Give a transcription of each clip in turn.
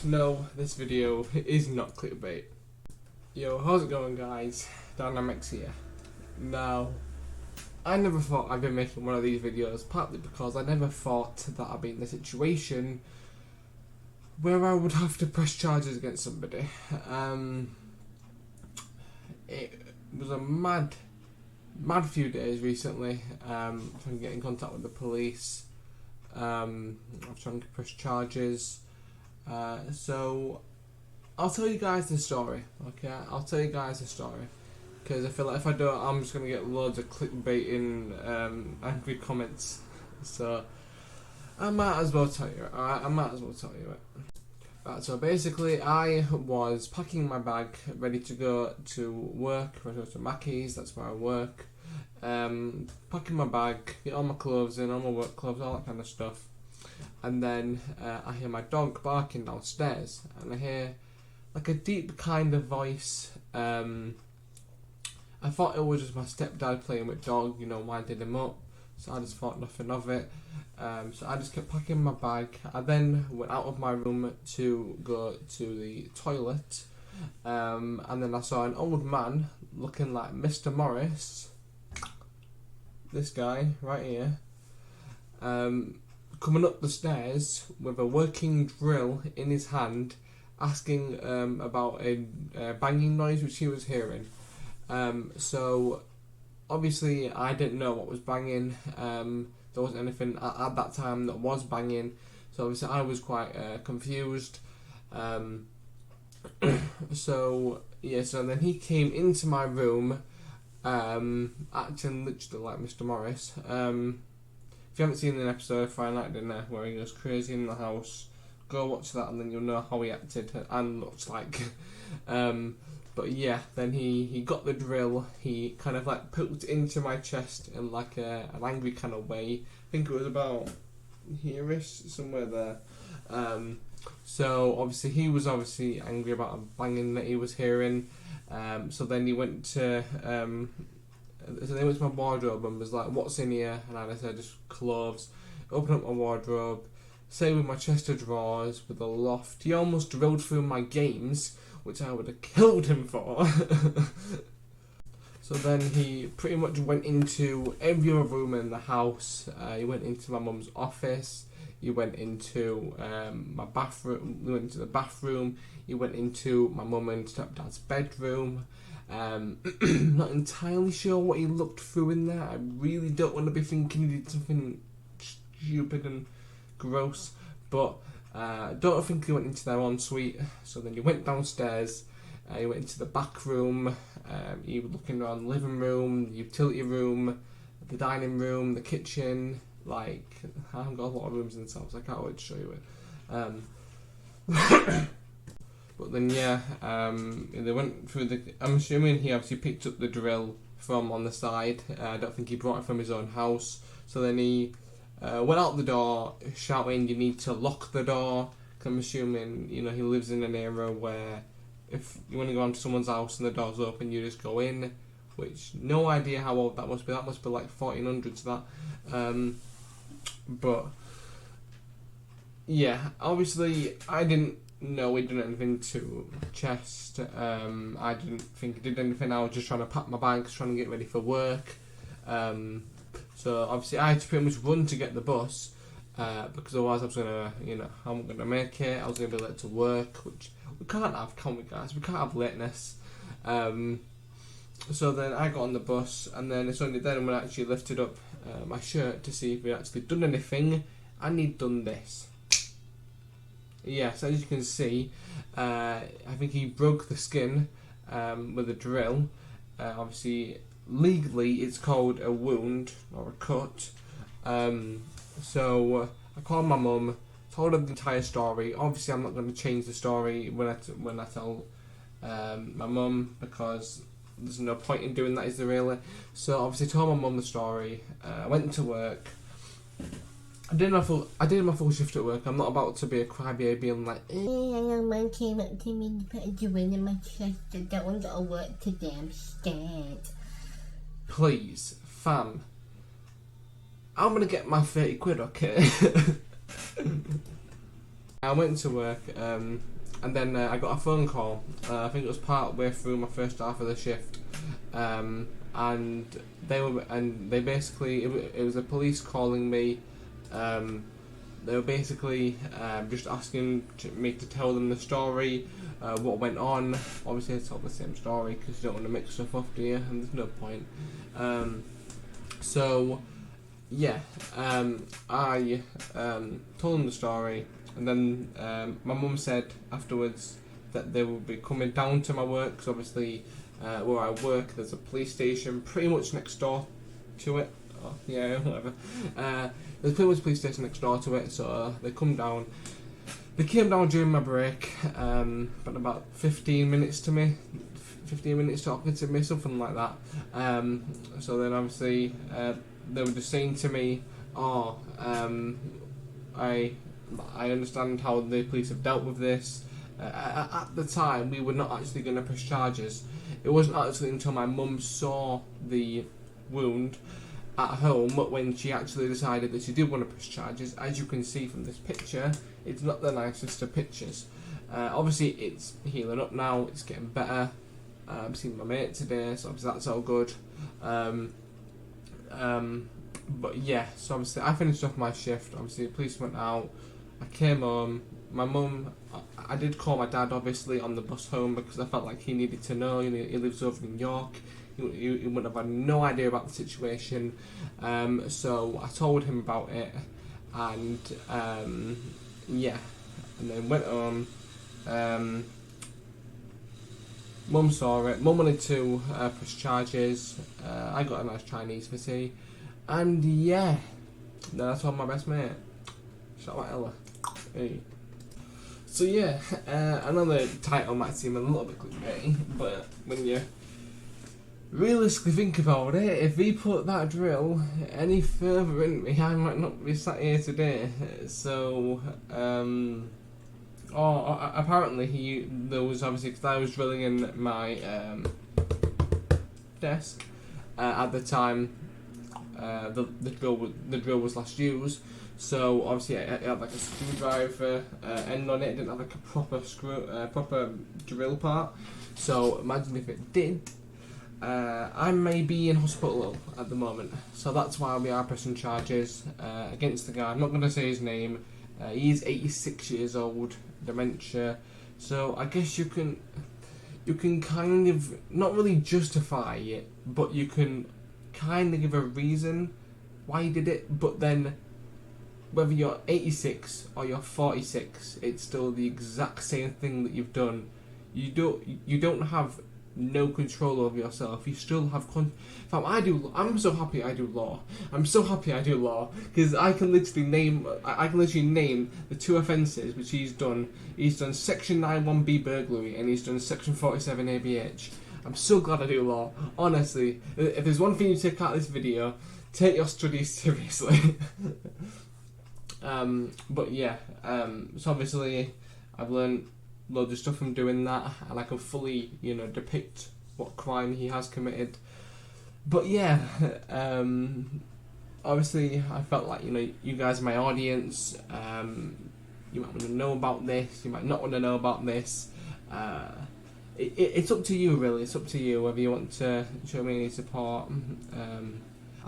No, this video is not clickbait. Yo, how's it going, guys? Dynamics here. Now, I never thought I'd be making one of these videos, partly because I never thought that I'd be in a situation where I would have to press charges against somebody. It was a mad few days recently. Trying to get in contact with the police. I was trying to press charges. So I'll tell you guys the story, okay? I'll tell you guys the story, because I feel like if I don't, I'm just going to get loads of clickbaiting, angry comments, so I might as well tell you it, alright? I might as well tell you it. Right, so basically I was packing my bag, ready to go to work, ready to go to Mackey's, that's where I work, packing my bag, get all my clothes in, all my work clothes, all that kind of stuff. And then I hear my dog barking downstairs, and I hear like a deep kind of voice. I thought it was just my stepdad playing with dog, winding him up, so I just thought nothing of it. So I just kept packing my bag. I then went out of my room to go to the toilet, and then I saw an old man looking like Mr. Morris, this guy right here, coming up the stairs with a working drill in his hand, asking about a banging noise which he was hearing. So obviously I didn't know what was banging. There wasn't anything at that time that was banging, so obviously I was quite confused. So then he came into my room, acting literally like Mr. Morris. If you haven't seen an episode of Friday Night Dinner where he goes crazy in the house, go watch that and then you'll know how he acted and looked like. But yeah, then he got the drill, he kind of like poked into my chest in like an angry kind of way. I think it was about here-ish, somewhere there. So obviously he was angry about a banging that he was hearing. So then he went to my wardrobe and was like, "What's in here?" And I said, "Just clothes." Open up my wardrobe, say with my chest of drawers with a loft. He almost drilled through my games, which I would have killed him for. So then he pretty much went into every other room in the house. He went into my mum's office. He went into my bathroom. We went into the bathroom. He went into my mum and stepdad's bedroom. Not entirely sure what he looked through in there. I really don't want to be thinking he did something stupid and gross, but don't think he went into their ensuite. So then he went downstairs, he went into the back room, he was looking around the living room, the utility room, the dining room, the kitchen. Like, I haven't got a lot of rooms in this house, I can't wait to show you it. But then they went through I'm assuming he obviously picked up the drill from on the side. I don't think he brought it from his own house. So then he went out the door shouting, "You need to lock the door." I'm assuming, he lives in an era where if you want to go into someone's house and the door's open, you just go in, which, no idea how old that must be. That must be like 1400s, that. But, yeah, obviously, I didn't know he did anything to chest. I didn't think he did anything. I was just trying to pack my bags, trying to get ready for work. So obviously I had to pretty much run to get the bus, because otherwise I was gonna, I wasn't gonna make it. I was gonna be late to work, which we can't have, can we, guys? We can't have lateness. So then I got on the bus, and then it's only then when I actually lifted up my shirt to see if he'd actually done anything, and he'd done this. Yes, as you can see, I think he broke the skin with a drill. Obviously, legally it's called a wound or a cut. So I called my mum, told her the entire story. Obviously I'm not going to change the story when I tell my mum, because there's no point in doing that, is there really? So obviously told my mum the story. I went to work. I did my full shift at work. I'm not about to be a crybaby and like, a man came up to me and put a drill in my chest. I don't want to go to work today, I'm scared. Please, fam, I'm gonna get my 30 quid, okay? I went to work, and then I got a phone call. I think it was part way through my first half of the shift, and they basically it was the police calling me. They were basically just asking me to tell them the story, what went on. Obviously, it's all the same story because you don't want to mix stuff up, do you? And there's no point. So, yeah, I told them the story, and then my mum said afterwards that they would be coming down to my work, because obviously where I work there's a police station pretty much next door to it. Oh, yeah, whatever. There's pretty much a police station next door to it, so they come down. They came down during my break, but about 15 minutes to me, 15 minutes talking to me, something like that. So then obviously they were just saying to me, "Oh, I understand how the police have dealt with this." At the time, we were not actually going to press charges. It wasn't actually until my mum saw the wound at home when she actually decided that she did want to press charges. As you can see from this picture, it's not the nicest of pictures. Obviously, it's healing up now. It's getting better. I'm seeing my mate today, so obviously that's all good. But yeah, so obviously I finished off my shift. Obviously, the police went out. I came home. My mum, I did call my dad obviously on the bus home because I felt like he needed to know. You know, he lives over in York. He wouldn't have had no idea about the situation. So I told him about it, and yeah, and then went home. Mum saw it. Mum wanted to press charges. I got a nice Chinese for tea, and yeah, then I told my best mate. Shout out Ella. Hey. So yeah, another title might seem a little bit clickbaity, but when you realistically think about it, if he put that drill any further in me, I might not be sat here today. So, apparently there was obviously, because I was drilling in my desk at the time. The drill was last used, so obviously it had like a screwdriver end on it. It didn't have like a proper drill part. So imagine if it did. I may be in hospital at the moment, so that's why we are pressing charges against the guy. I'm not going to say his name. He's 86 years old, dementia. So I guess you can kind of not really justify it, but you can kind of give a reason why you did it. But then, whether you're 86 or you're 46, it's still the exact same thing that you've done. You don't have no control over yourself. You still have I'm so happy I do law. I'm so happy I do law because I can literally name the two offences which he's done. He's done section 91B burglary and he's done section 47 ABH. I'm so glad I do law. Honestly, if there's one thing you take out of this video, take your studies seriously. But yeah, so obviously I've learned loads of stuff from doing that, and I can fully, depict what crime he has committed. But yeah, obviously I felt like, you guys are my audience. You might want to know about this, you might not want to know about this. It's up to you, really. It's up to you whether you want to show me any support. I'm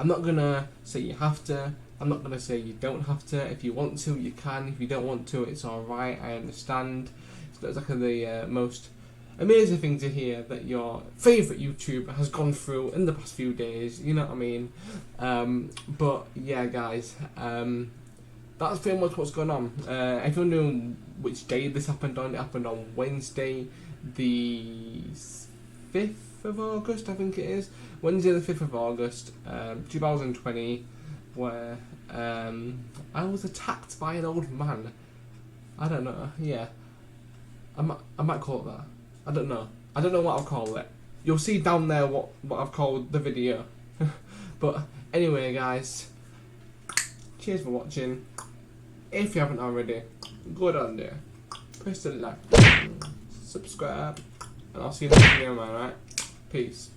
not gonna say you have to. I'm not gonna say you don't have to. If you want to, you can. If you don't want to, it's alright. I understand. It's not exactly the most amazing thing to hear that your favourite YouTuber has gone through in the past few days. You know what I mean? But yeah, guys. That's pretty much what's going on. If you're wondering which day this happened on, it happened on Wednesday, the 5th of August, I think it is. Wednesday the 5th of August, 2020, where I was attacked by an old man. I don't know, yeah. I might call it that. I don't know. I don't know what I'll call it. You'll see down there what I've called the video. But anyway, guys, cheers for watching. If you haven't already, go down there, press the like button, subscribe, and I'll see you next video, man, alright? Peace.